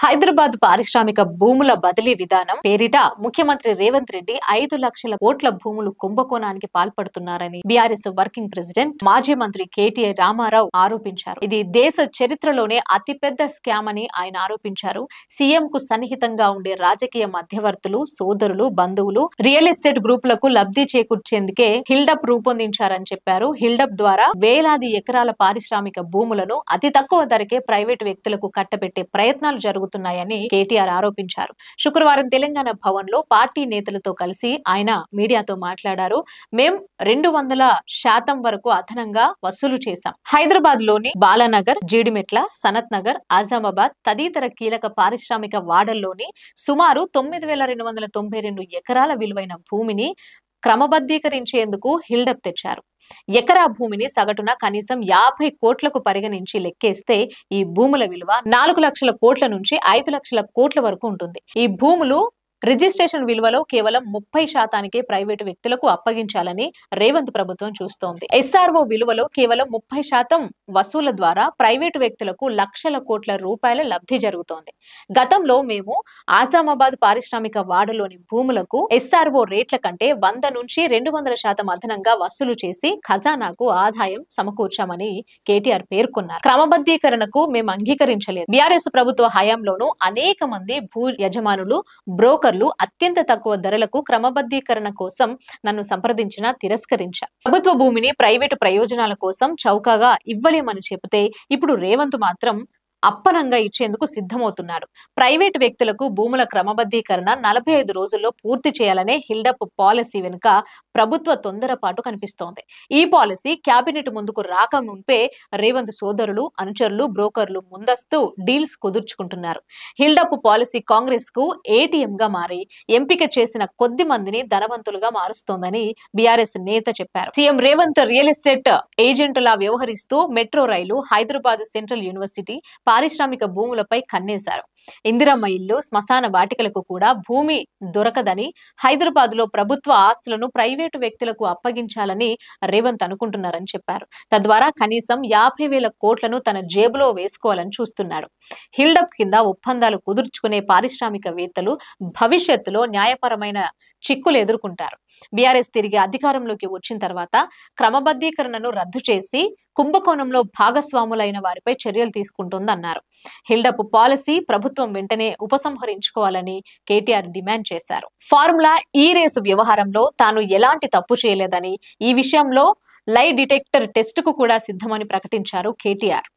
హైదరాబాద్ పారిశ్రామిక భూముల బదిలీ విధానం పేరిట ముఖ్యమంత్రి రేవంత్ రెడ్డి 5 లక్షల కోట్ల భూములు కుంభకోణానికి పాల్పడుతున్నారని బీఆర్ఎస్ వర్కింగ్ ప్రెసిడెంట్ మాజీ మంత్రి కేటీఆర్ రామారావు ఆరోపించారు. ఇది దేశ చరిత్రలోనే అతిపెద్ద స్కామ్ అని ఆయన ఆరోపించారు. సీఎం కు సన్నిహితంగా ఉండే రాజకీయ మధ్యవర్తులు, సోదరులు, బంధువులు, రియల్ ఎస్టేట్ గ్రూపులకు లబ్ధి చేకూర్చేందుకే హిల్డప్ రూపొందించారని చెప్పారు. హిల్డప్ ద్వారా వేలాది ఎకరాల పారిశ్రామిక భూములను అతి తక్కువ ధరకే ప్రైవేటు వ్యక్తులకు కట్టబెట్టే ప్రయత్నాలు జరుగుతున్నాయని కేటీఆర్ ఆరోపించారు. శుక్రవారం తెలంగాణ భవన్ లో పార్టీ నేతలతో కలిసి ఆయన మీడియాతో మాట్లాడారు. మేం 200% వరకు అదనంగా వసూలు చేశాం. హైదరాబాద్ లోని బాలానగర్, జీడిమెట్ల, సనత్ నగర్, ఆజామాబాద్ తదితర కీలక పారిశ్రామిక వాడల్లోని సుమారు 9292 ఎకరాల విలువైన భూమిని క్రమబద్ధీకరించేందుకు హిల్డప్ తెచ్చారు. ఎకరా భూమిని సగటున కనీసం 50 కోట్లకు పరిగణించి లెక్కేస్తే ఈ భూముల విలువ 4 లక్షల కోట్ల నుంచి 5 లక్షల కోట్ల వరకు ఉంటుంది. ఈ భూములు రిజిస్ట్రేషన్ విలువలో కేవలం 30%కే ప్రైవేటు వ్యక్తులకు అప్పగించాలని రేవంత్ ప్రభుత్వం చూస్తోంది. ఎస్ఆర్ఓ విలువలో కేవలం 30% వసూల ద్వారా ప్రైవేటు వ్యక్తులకు లక్షల కోట్ల రూపాయల లబ్ధి జరుగుతోంది. గతంలో మేము ఆజామాబాద్ పారిశ్రామిక వాడలోని భూములకు ఎస్ఆర్ఓ రేట్ల కంటే 100 నుంచి 200% అదనంగా వసూలు చేసి ఖజానాకు ఆదాయం సమకూర్చామని కేటీఆర్ పేర్కొన్నారు. క్రమబద్ధీకరణకు మేము అంగీకరించలేదు. బీఆర్ఎస్ ప్రభుత్వ హయాంలోనూ అనేక మంది భూ యజమానులు, బ్రోకర్లు అత్యంత తక్కువ ధరలకు క్రమబద్ధీకరణ కోసం నన్ను సంప్రదించినా తిరస్కరించా. ప్రభుత్వ భూమిని ప్రైవేటు ప్రయోజనాల కోసం చౌకగా ఇవ్వలేమని చెబితే ఇప్పుడు రేవంత్ మాత్రం అప్పనంగా ఇచ్చేందుకు సిద్ధమవుతున్నాడు. ప్రైవేటు వ్యక్తులకు భూముల క్రమబద్ధీకరణ 45 రోజుల్లో పూర్తి చేయాలనే హిల్డప్ పాలసీ వెనుక ప్రభుత్వ తొందరపాటు కనిపిస్తోంది. ఈ పాలసీ కేబినెట్ ముందుకు రాక మున్పే రేవంత్ సోదరులు, అనుచరులు, బ్రోకర్లు ముందస్తు డీల్స్ కుదుర్చుకుంటున్నారు. హిల్డప్ పాలసీ కాంగ్రెస్ కు ఏటీఎం గా మారి ఎంపిక చేసిన కొద్ది మందిని ధనవంతులుగా మారుస్తోందని బీఆర్ఎస్ నేత చెప్పారు. సీఎం రేవంత్ రియల్ ఎస్టేట్ ఏజెంట్లా వ్యవహరిస్తూ మెట్రో రైలు, హైదరాబాద్ సెంట్రల్ యూనివర్సిటీ, పారిశ్రామిక భూములపై కన్నేశారు. ఇందిరమ్మ ఇల్లు, శ్మశాన వాటికలకు కూడా భూమి దొరకదని, హైదరాబాద్ లో ప్రభుత్వ ఆస్తులను ప్రైవేటు వ్యక్తులకు అప్పగించాలని రేవంత్ అనుకుంటున్నారని చెప్పారు. తద్వారా కనీసం 50,000 కోట్లను తన జేబులో వేసుకోవాలని చూస్తున్నాడు. హిల్డప్ కింద ఒప్పందాలు కుదుర్చుకునే పారిశ్రామికవేత్తలు భవిష్యత్తులో న్యాయపరమైన చిక్కులు ఎదుర్కొంటారు. బీఆర్ఎస్ తిరిగి అధికారంలోకి వచ్చిన తర్వాత క్రమబద్ధీకరణను రద్దు చేసి కుంభకోణంలో భాగస్వాములైన వారిపై చర్యలు తీసుకుంటుందన్నారు. హిల్డప్ పాలసీ ప్రభుత్వం వెంటనే ఉపసంహరించుకోవాలని కేటీఆర్ డిమాండ్ చేశారు. ఫార్ములా ఈ రేసు వ్యవహారంలో తాను ఎలాంటి తప్పు చేయలేదని, ఈ విషయంలో లై డిటెక్టర్ టెస్ట్ కు కూడా సిద్ధమని ప్రకటించారు కేటీఆర్.